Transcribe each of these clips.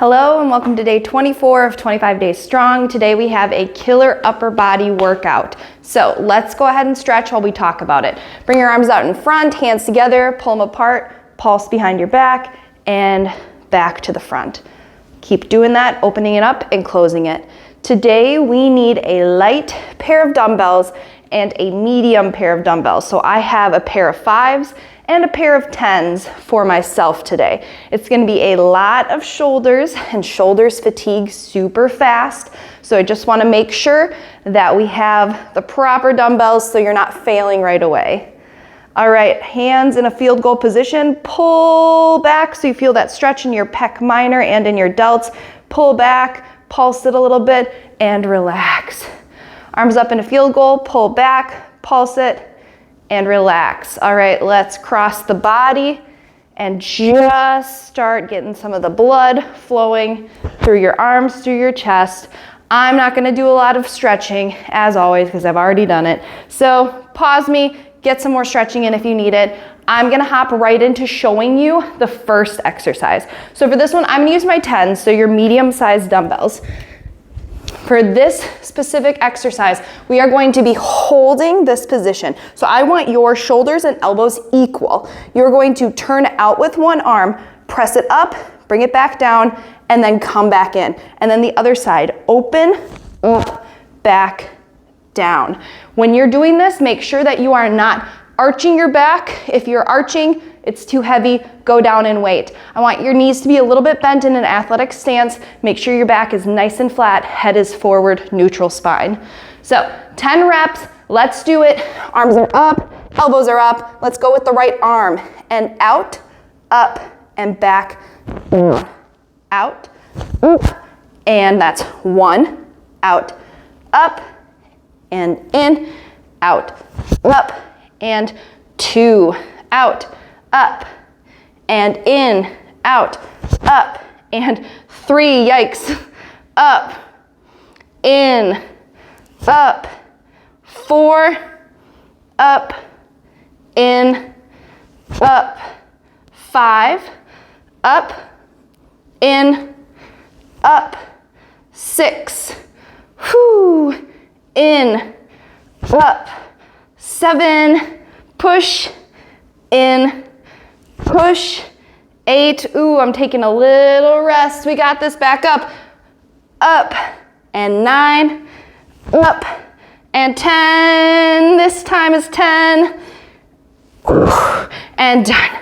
Hello and welcome to day 24 of 25 Days Strong. Today we have a killer upper body workout. So let's go ahead and stretch while we talk about it. Bring your arms out in front, hands together, pull them apart, pulse behind your back, and back to the front. Keep doing that, opening it up and closing it. Today we need a light pair of dumbbells and a medium pair of dumbbells. So I have a pair of 5s and a pair of 10s for myself today. It's gonna be a lot of shoulders, and shoulders fatigue super fast. So I just wanna make sure that we have the proper dumbbells so you're not failing right away. All right, hands in a field goal position, pull back so you feel that stretch in your pec minor and in your delts. Pull back, pulse it a little bit, and relax. Arms up in a field goal, pull back, pulse it, and relax. All right, let's cross the body and just start getting some of the blood flowing through your arms, through your chest. I'm not gonna do a lot of stretching, as always, because I've already done it. So pause me, get some more stretching in if you need it. I'm gonna hop right into showing you the first exercise. So for this one, I'm gonna use my 10s, so your medium-sized dumbbells. For this specific exercise, we are going to be holding this position. So I want your shoulders and elbows equal. You're going to turn out with one arm, press it up, bring it back down, and then come back in. And then the other side, open, up, back, down. When you're doing this, make sure that you are not arching your back. If you're arching, it's too heavy, go down in weight. I want your knees to be a little bit bent in an athletic stance. Make sure your back is nice and flat, head is forward, neutral spine. So 10 reps, let's do it. Arms are up, elbows are up. Let's go with the right arm. And out, up, and back, out, and that's 1, out, up, and in, out, up, and 2, out, up, and in, out, up, and 3, yikes, up, in, up, 4, up, in, up, 5, up, in, up, 6, whoo, in, up, 7, push, in, push, 8, ooh, I'm taking a little rest. We got this, back up, and 9, up, and 10, this time is 10, and done.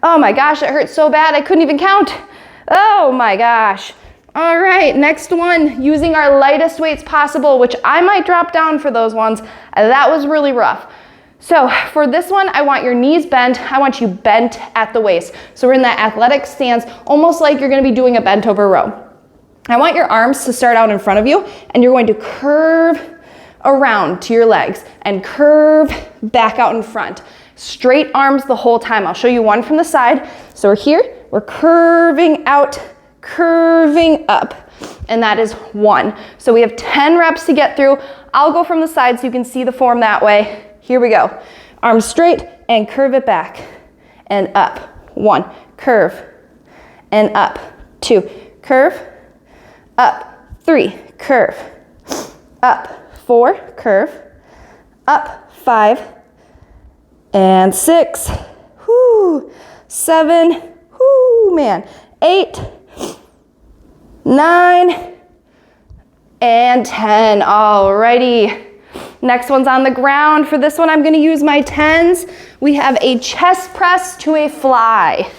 Oh my gosh, it hurts so bad I couldn't even count. Oh my gosh. All right, next one, using our lightest weights possible, which I might drop down for those ones. That was really rough. So for this one, I want your knees bent. I want you bent at the waist. So we're in that athletic stance, almost like you're gonna be doing a bent over row. I want your arms to start out in front of you, and you're going to curve around to your legs and curve back out in front. Straight arms the whole time. I'll show you one from the side. So we're here, we're curving out, curving up, and that is 1. So we have 10 reps to get through. I'll go from the side so you can see the form that way. Here we go. Arms straight and curve it back and up. 1, curve and up. 2, curve, up. 3, curve, up. 4, curve, up. 5 and 6, whoo, 7, whoo, man, 8, 9, and 10. Alrighty. Next one's on the ground. For this one, I'm gonna use my 10s. We have a chest press to a fly.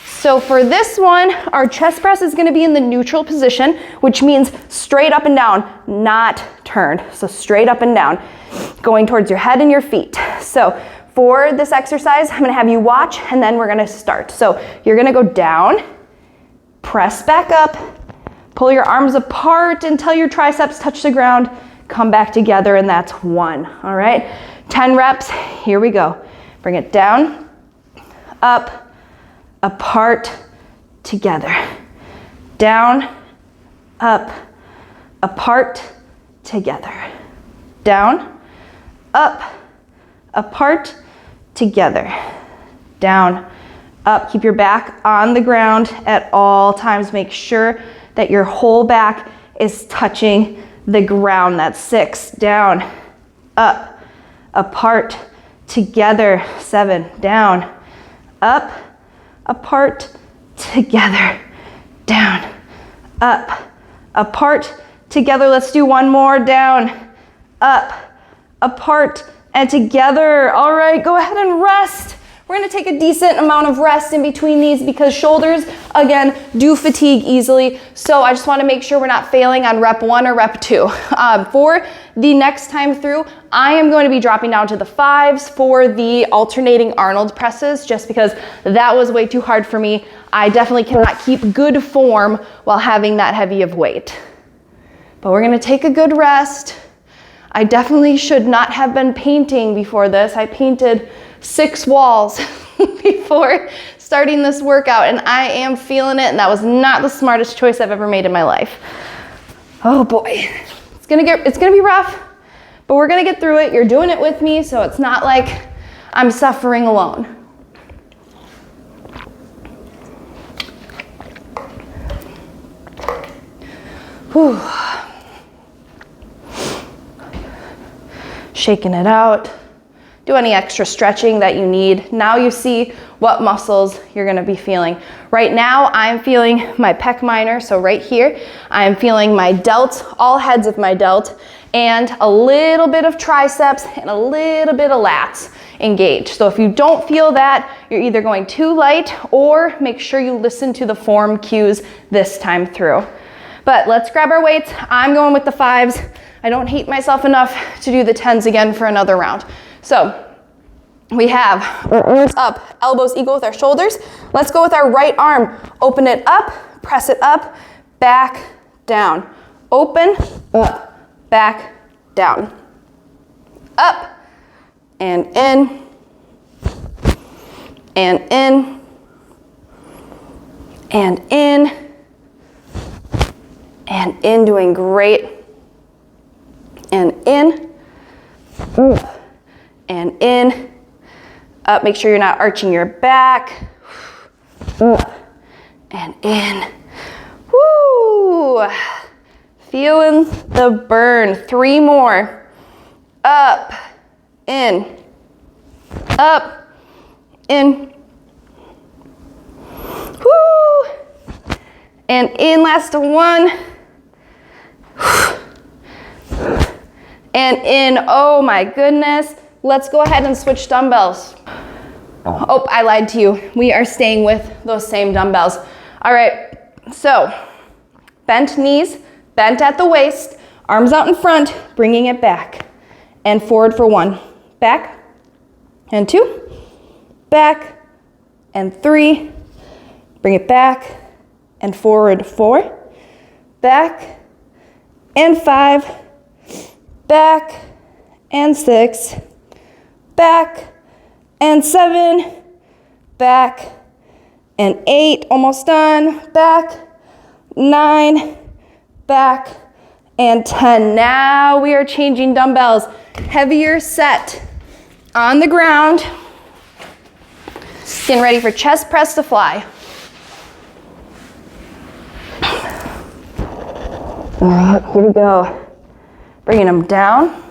So for this one, our chest press is gonna be in the neutral position, which means straight up and down, not turned. So straight up and down, going towards your head and your feet. So for this exercise, I'm gonna have you watch, and then we're gonna start. So you're gonna go down, press back up, pull your arms apart until your triceps touch the ground, come back together, and that's 1, all right? 10 reps, here we go. Bring it down, up, apart, together. Down, up, apart, together. Down, up, apart, together. Down, up. Keep your back on the ground at all times. Make sure that your whole back is touching the ground. That's 6, down, up, apart, together, 7, down, up, apart, together, down, up, apart, together. Let's do one more. Down, up, apart, and together. All right, go ahead and rest. We're gonna take a decent amount of rest in between these because shoulders, again, do fatigue easily. So I just wanna make sure we're not failing on rep 1 or rep 2. For the next time through, I am going to be dropping down to the 5s for the alternating Arnold presses just because that was way too hard for me. I definitely cannot keep good form while having that heavy of weight. But we're gonna take a good rest. I definitely should not have been painting before this. I painted 6 walls before starting this workout and I am feeling it, and that was not the smartest choice I've ever made in my life. Oh boy, it's gonna be rough, but we're gonna get through it. You're doing it with me, so it's not like I'm suffering alone. Whew. Shaking it out. Do any extra stretching that you need. Now you see what muscles you're gonna be feeling. Right now, I'm feeling my pec minor, so right here, I'm feeling my delt, all heads of my delt, and a little bit of triceps and a little bit of lats engaged. So if you don't feel that, you're either going too light or make sure you listen to the form cues this time through. But let's grab our weights. I'm going with the 5s. I don't hate myself enough to do the 10s again for another round. So we have our arms up, elbows equal with our shoulders. Let's go with our right arm. Open it up, press it up, back, down. Open, up, back, down. Up, and in, and in, and in, and in, doing great. And in, and in, up. Make sure you're not arching your back. And in. Woo! Feeling the burn. 3 more. Up, in, up, in. Woo! And in, last 1. And in, oh my goodness. Let's go ahead and switch dumbbells. Oh, I lied to you. We are staying with those same dumbbells. All right, so bent knees, bent at the waist, arms out in front, bringing it back and forward for 1. Back and 2, back and 3, bring it back and forward 4, back and 5, back and 6, back and 7, back and 8, almost done, back, 9, back and 10. Now we are changing dumbbells. Heavier set on the ground. Getting ready for chest press to fly. All right, here we go. Bringing them down,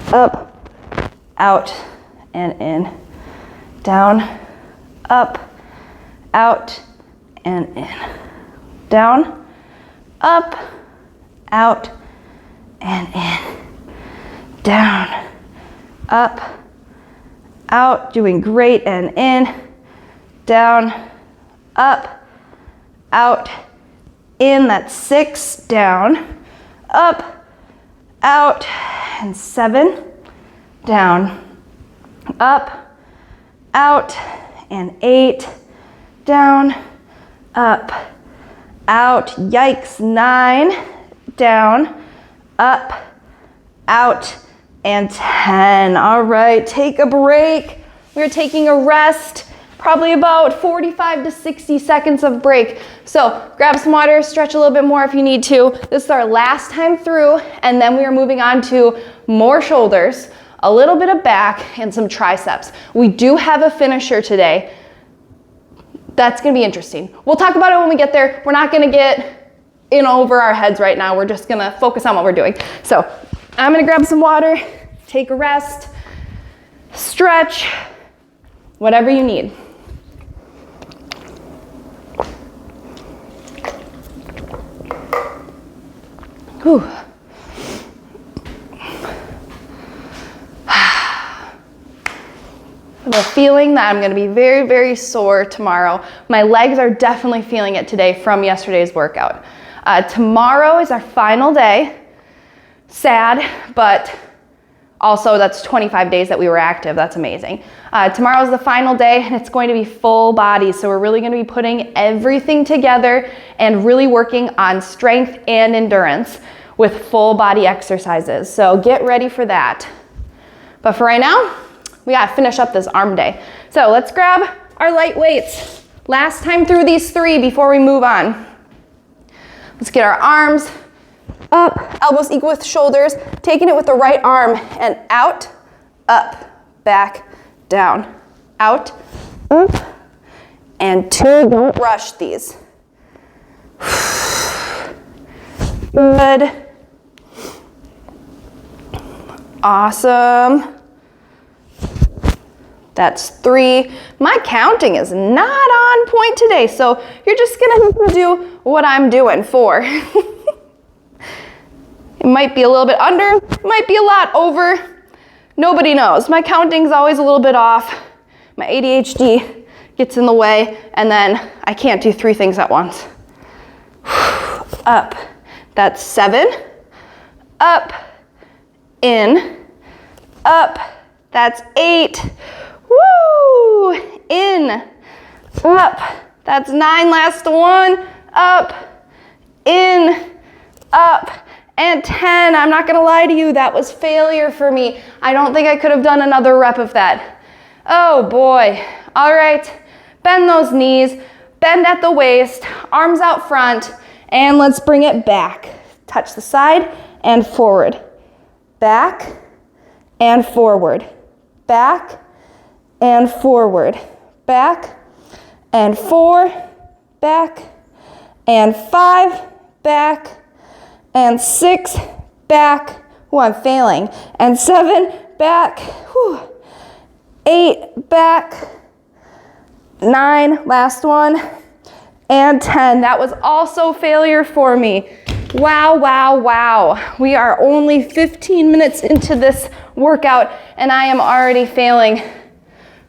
up, out, and in. Down, up, out, and in. Down, up, out, and in. Down, up, out, doing great, and in. Down, up, out, in. That's 6, down, up, out, and 7, down, up, out, and 8, down, up, out, yikes, 9, down, up, out, and 10. All right, take a break. We're taking a rest, probably about 45 to 60 seconds of break. So grab some water, stretch a little bit more if you need to. This is our last time through, and then we are moving on to more shoulders, a little bit of back, and some triceps. We do have a finisher today. That's gonna be interesting. We'll talk about it when we get there. We're not gonna get in over our heads right now. We're just gonna focus on what we're doing. So I'm gonna grab some water, take a rest, stretch, whatever you need. Whew. I have a feeling that I'm gonna be very, very sore tomorrow. My legs are definitely feeling it today from yesterday's workout. Tomorrow is our final day. Sad, but also that's 25 days that we were active. That's amazing. Tomorrow is the final day and it's going to be full body. So we're really gonna be putting everything together and really working on strength and endurance with full body exercises. So get ready for that. But for right now, we gotta finish up this arm day. So let's grab our light weights. Last time through these 3 before we move on. Let's get our arms up, elbows equal with shoulders, taking it with the right arm and out, up, back, down, out, up, and 2, don't rush these. Good. Awesome. That's 3. My counting is not on point today, so you're just gonna have to do what I'm doing. 4. It might be a little bit under, might be a lot over. Nobody knows. My counting's always a little bit off. My ADHD gets in the way, and then I can't do 3 things at once. Up. That's 7. Up. In. Up. That's 8. Woo! In. Up. That's 9. Last one. Up. In. Up. And 10. I'm not gonna lie to you, that was failure for me. I don't think I could have done another rep of that. Oh boy. All right, bend those knees, bend at the waist, arms out front, and let's bring it back. Touch the side and forward. Back and forward. Back and forward. Back and 4, back and 5, back and 6, back. Oh, I'm failing. And 7, back. Whew. 8, back. 9, last one. And 10. That was also failure for me. Wow, wow, wow. We are only 15 minutes into this workout and I am already failing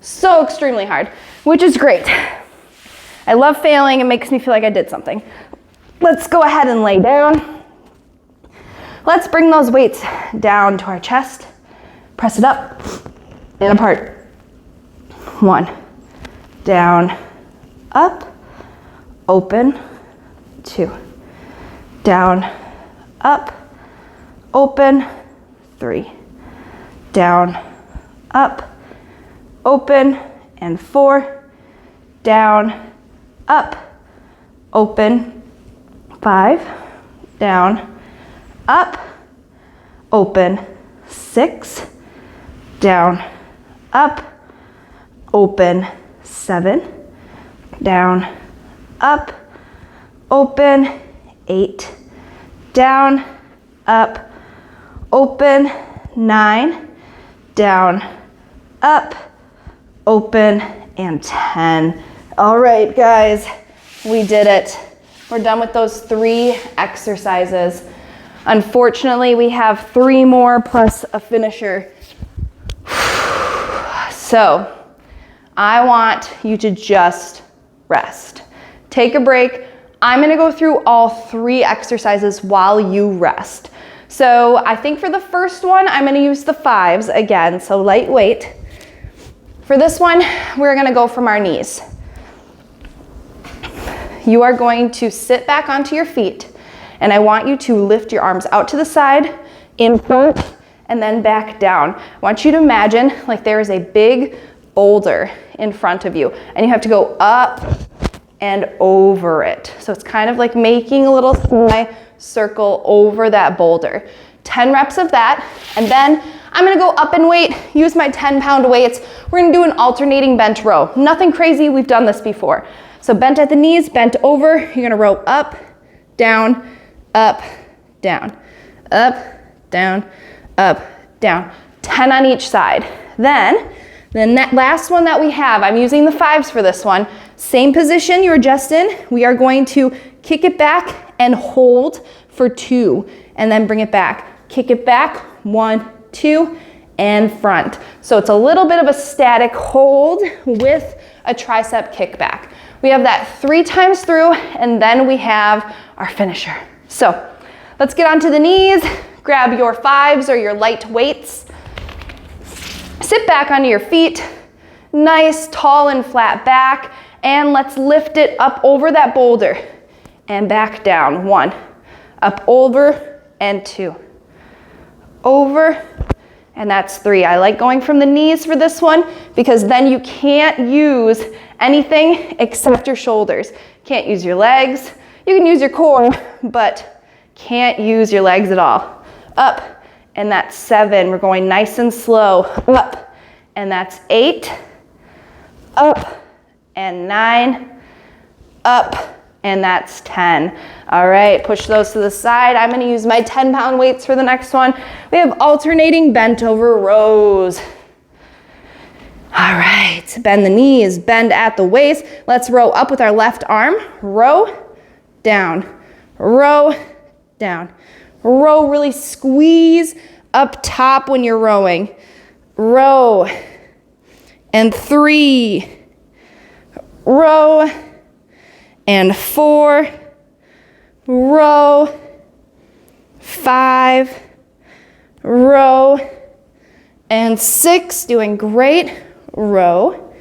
so extremely hard, which is great. I love failing. It makes me feel like I did something. Let's go ahead and lay down. Let's bring those weights down to our chest. Press it up and apart. 1, down, up, open, 2, down, up, open, 3, down, up, open, and 4, down, up, open, 5, down, up, open, 6, down, up, open, 7, down, up, open, 8, down, up, open, 9, down, up, open, and 10. All right, guys, we did it. We're done with those 3 exercises. Unfortunately, we have 3 more plus a finisher. So, I want you to just rest. Take a break. I'm gonna go through all 3 exercises while you rest. So I think for the first one, I'm gonna use the 5s again, so lightweight. For this one, we're gonna go from our knees. You are going to sit back onto your feet, and I want you to lift your arms out to the side, in front, and then back down. I want you to imagine like there is a big boulder in front of you, and you have to go up and over it. So it's kind of like making a little circle over that boulder. 10 reps of that, and then I'm gonna go up and weight, use my 10-pound weights. We're gonna do an alternating bench row. Nothing crazy, we've done this before. So bent at the knees, bent over. You're gonna row up, down, up, down, up, down, up, down. 10 on each side. Then, the last one that we have, I'm using the 5s for this one. Same position you were just in. We are going to kick it back and hold for 2, and then bring it back. Kick it back, 1, 2, and front. So it's a little bit of a static hold with a tricep kickback. We have that 3 times through, and then we have our finisher. So let's get onto the knees, grab your 5s or your light weights, sit back onto your feet, nice tall and flat back, and let's lift it up over that boulder and back down. 1, up over, and 2, over, and that's 3. I like going from the knees for this one because then you can't use anything except your shoulders. Can't use your legs. You can use your core, but can't use your legs at all. Up, and that's 7. We're going nice and slow. Up, and that's 8. Up, and 9. Up, and that's 10. All right, push those to the side. I'm gonna use my 10-pound weights for the next one. We have alternating bent over rows. All right, bend the knees, bend at the waist. Let's row up with our left arm. Row, down, row, down. Row, really squeeze up top when you're rowing. Row, and 3, row, and 4, row, 5, row, and 6, doing great, row,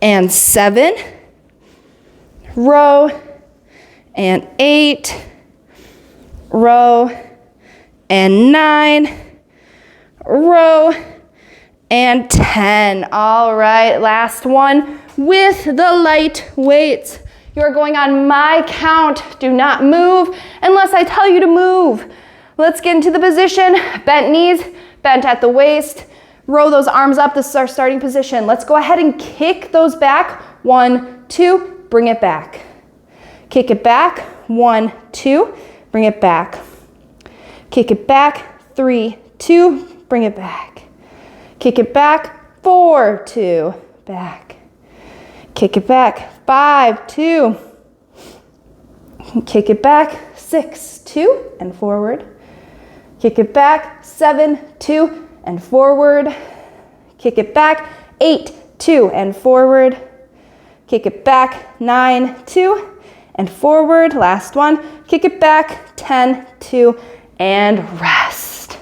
and 7, row, and 8, row, and 9, row, and 10. All right, last one with the light weights. You're going on my count. Do not move unless I tell you to move. Let's get into the position. Bent knees, bent at the waist. Row those arms up. This is our starting position. Let's go ahead and kick those back. 1, 2, bring it back. Kick it back. 1, 2, bring it back. Kick it back. 3, 2, bring it back. Kick it back. 4, 2, back. Kick it back. 5, 2. Kick it back. 6, 2, and forward. Kick it back. 7, 2, and forward. Kick it back. 8, 2, and forward. Kick it back. 9, 2, and forward. Last one. Kick it back. 10, 2, and rest.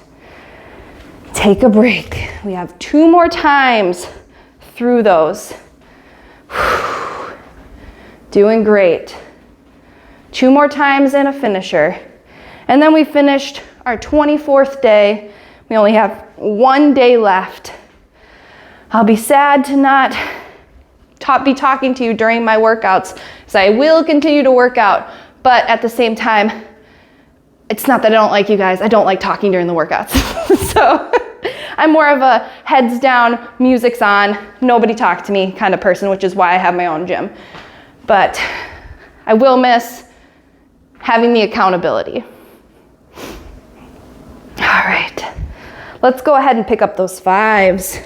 Take a break. We have 2 more times through those. Doing great. 2 more times and a finisher. And then we finished our 24th day. We only have 1 day left. I'll be sad to not be talking to you during my workouts, so I will continue to work out, but at the same time, it's not that I don't like you guys. I don't like talking during the workouts. So I'm more of a heads down, music's on, nobody talk to me kind of person, which is why I have my own gym. But I will miss having the accountability. All right, let's go ahead and pick up those 5s.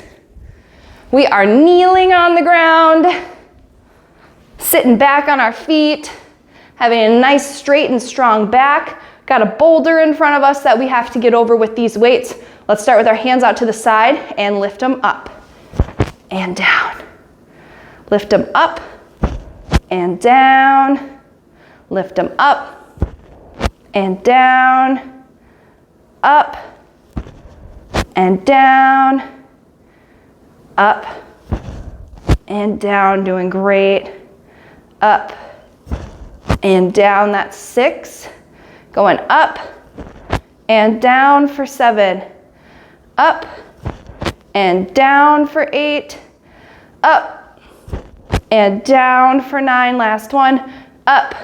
We are kneeling on the ground, sitting back on our feet, having a nice straight and strong back. Got a boulder in front of us that we have to get over with these weights. Let's start with our hands out to the side and lift them up and down. Lift them up and down. Lift them up and down. Up and down. Up and down, doing great. Up and down, that's 6. Going up and down for 7. Up and down for 8. Up and down for 9. Last one. Up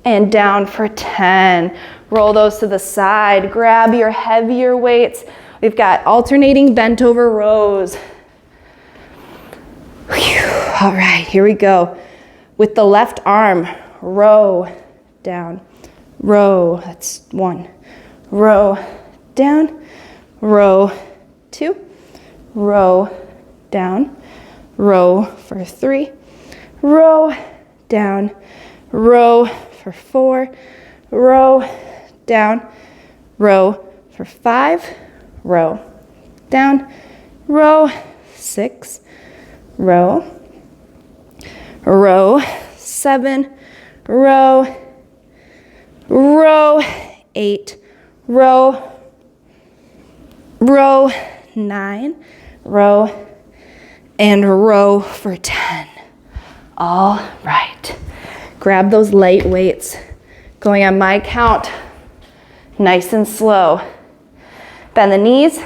and down for 10. Roll those to the side. Grab your heavier weights. We've got alternating bent over rows. Whew. All right, here we go. With the left arm, row down, row, that's 1. Row down, row 2, row down, row for 3, row down, row for 4, row down, row for 5, row down, row 6, row 7, row 8, row 9, row, and row for 10. All right. Grab those light weights. Going on my count, nice and slow. Bend the knees,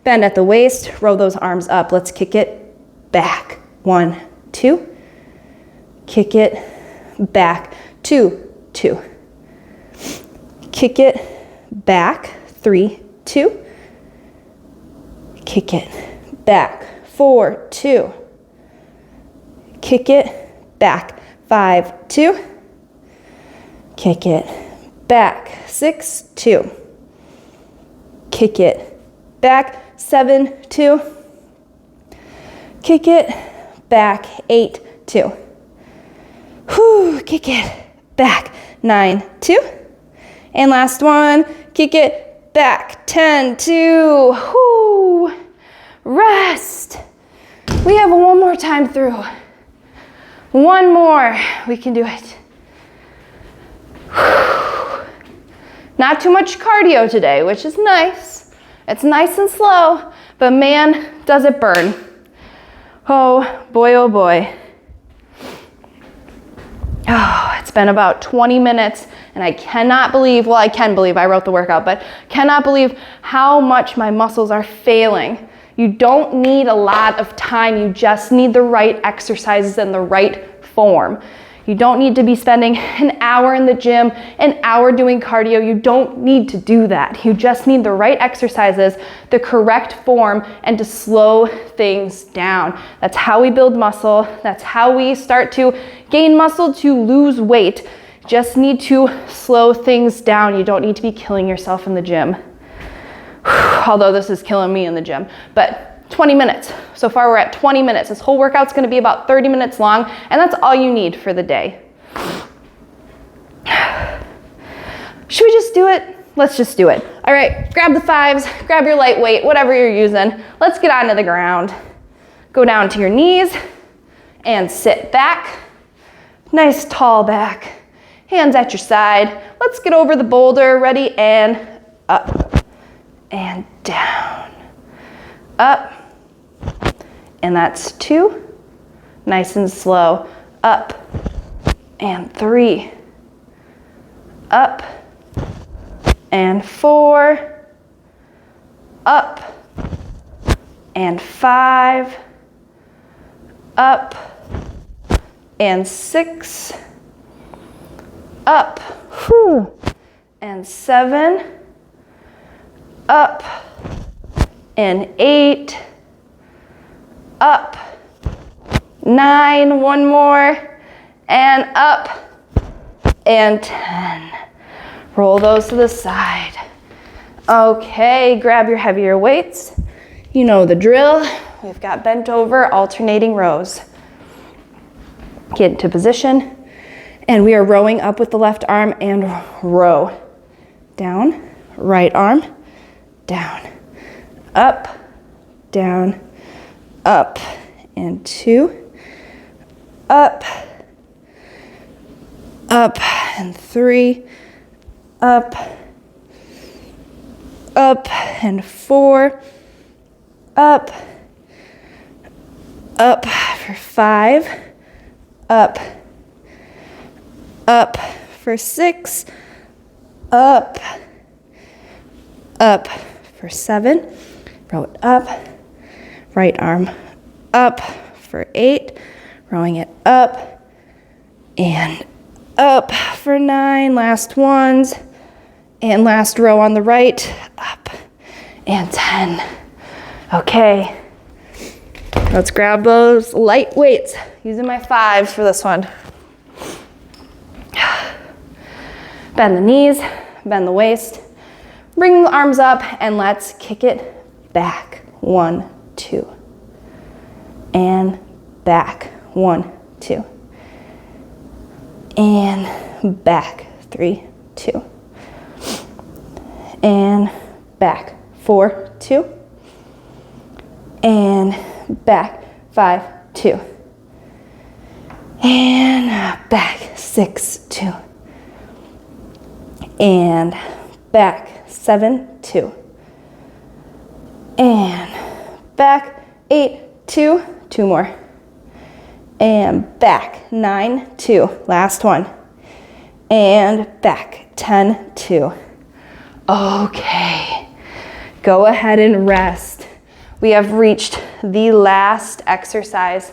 bend at the waist, row those arms up. Let's kick it back. 1, 2. Kick it back. 2, 2. Kick it back. 3, 2. Kick it back. 4, 2. Kick it back. 5, 2. Kick it back. 6, 2. Kick it back. 7, 2. Kick it back. 8, 2. Whew, kick it back. 9, 2. And last one, kick it back. 10, 2. Whew. Rest. We have one more time through. One more. We can do it. Whew. Not too much cardio today, which is nice. It's nice and slow, but man, does it burn. Oh boy, oh boy. Oh, it's been about 20 minutes and I cannot believe, well, I can believe I wrote the workout, but cannot believe how much my muscles are failing. You don't need a lot of time. You just need the right exercises and the right form. You don't need to be spending an hour in the gym, an hour doing cardio. You don't need to do that. You just need the right exercises, the correct form, and to slow things down. That's how we build muscle. That's how we start to gain muscle, to lose weight. Just need to slow things down. You don't need to be killing yourself in the gym. Although this is killing me in the gym, but 20 minutes. So far we're at 20 minutes. This whole workout's gonna be about 30 minutes long, and that's all you need for the day. Should we just do it? Let's just do it. All right, grab the 5s, grab your light weight, whatever you're using. Let's get onto the ground. Go down to your knees and sit back. Nice tall back. Hands at your side. Let's get over the boulder. Ready, and up and down. Up. And that's 2. Nice and slow. Up. And 3. Up. And 4. Up. And 5. Up. And 6. Up. Whew. And 7. Up. And 8. Up. 9. One more. And up. And 10. Roll those to the side. Okay, grab your heavier weights. You know the drill. We've got bent over alternating rows. Get into position. And we are rowing up with the left arm and row. Down, right arm, down, up, down, up, and 2, up, up, and 3, up, up, and 4, up for 5, up for 6, up for 7, row it up, right arm up for 8, rowing it up, and up for 9, last ones, and last row on the right, up, and 10. Okay, let's grab those light weights, using my 5s for this one. Bend the knees, bend the waist. Bring the arms up and let's kick it back. 1, 2. And back. 1, 2. And back. 3, 2. And back. 4, 2. And back. 5, 2. And back. 6, 2. And back. 7, 2. And back. 8, 2. 2 more. And back. 9, 2. Last one. And back. 10, 2. Okay. Go ahead and rest. We have reached the last exercise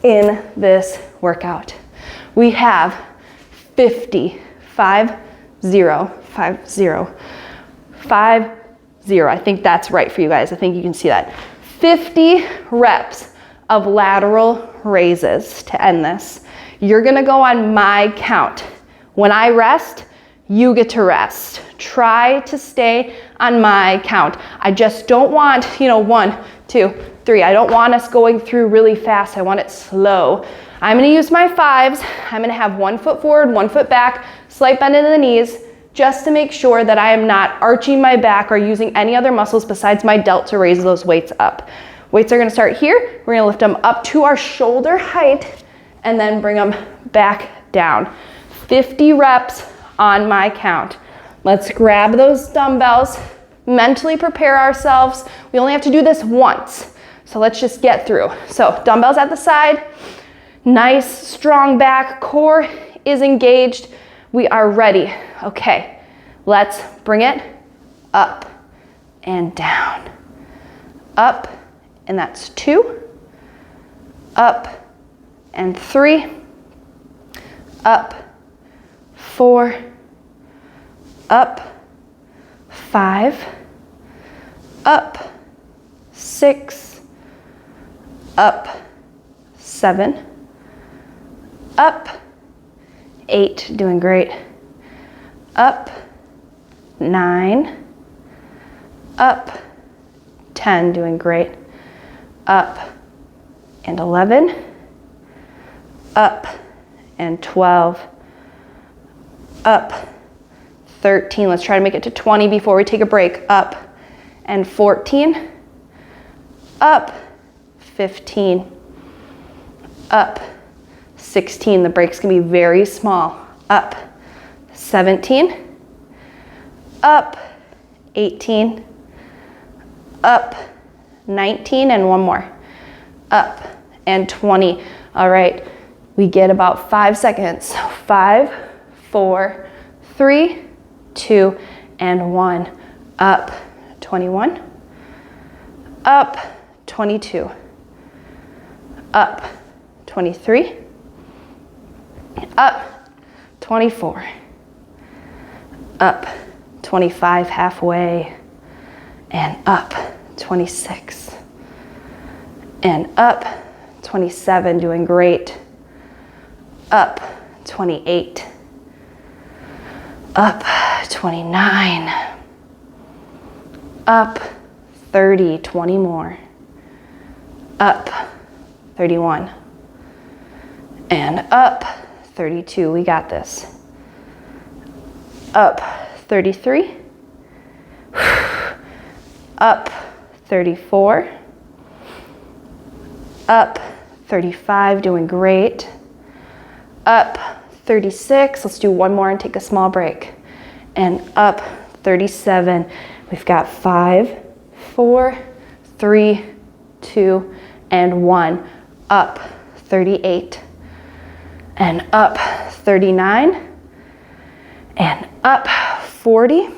in this workout. We have 50, 5, 0, 5, 0, 5, 0. I think that's right for you guys. I think you can see that. 50 reps of lateral raises to end this. You're gonna go on my count. When I rest, you get to rest. Try to stay on my count. I just don't want, 1, 2, 3. I don't want us going through really fast. I want it slow. I'm gonna use my 5s. I'm gonna have 1 foot forward, 1 foot back, slight bend into the knees, just to make sure that I am not arching my back or using any other muscles besides my delt to raise those weights up. Weights are gonna start here. We're gonna lift them up to our shoulder height and then bring them back down. 50 reps on my count. Let's grab those dumbbells, mentally prepare ourselves. We only have to do this once, so let's just get through. So dumbbells at the side, nice strong back, core is engaged. We are ready. Okay, let's bring it up and down. Up, and that's 2. Up, and 3. Up, 4. Up, 5. Up, 6. Up, 7. Up, 8, doing great. Up, 9. Up, 10, doing great. Up, and 11. Up, and 12. Up, 13. Let's try to make it to 20 before we take a break. Up, and 14. Up, 15. Up, 16. The break's gonna be very small. Up, 17. Up, 18. Up, 19, and 1 more. Up, and 20. All right, we get about 5 seconds. 5, 4, 3, 2, and 1. Up, 21. Up, 22. Up, 23. Up, 24. Up, 25, halfway. And up, 26. And up, 27, doing great. Up, 28. Up, 29. Up, 30, 20 more. Up, 31. And up, 32, we got this. Up, 33. Up, 34. Up, 35, doing great. Up, 36. Let's do 1 more and take a small break. And up, 37. We've got 5, 4, 3, 2, and 1. Up, 38. And up, 39. And up, 40.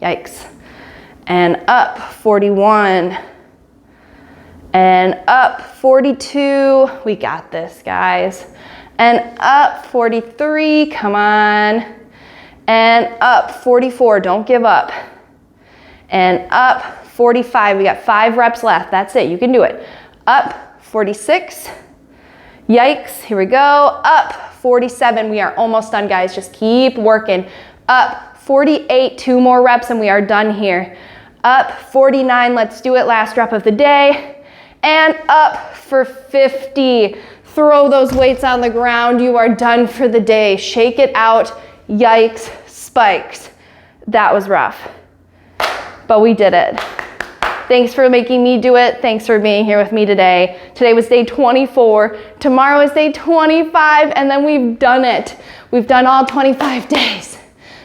Yikes. And up, 41. And up, 42. We got this, guys. And up, 43. Come on. And up, 44. Don't give up. And up, 45. We got 5 reps left. That's it. You can do it. Up, 46. Yikes. Here we go. Up, 47. We are almost done, guys. Just keep working. Up, 48, 2 more reps and we are done here. Up, 49, let's do it, last rep of the day. And up for 50. Throw those weights on the ground, you are done for the day. Shake it out, yikes, spikes. That was rough, but we did it. Thanks for making me do it. Thanks for being here with me today. Today was day 24. Tomorrow is day 25, and then we've done it. We've done all 25 days.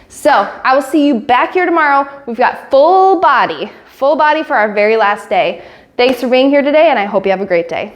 So I will see you back here tomorrow. We've got full body for our very last day. Thanks for being here today, and I hope you have a great day.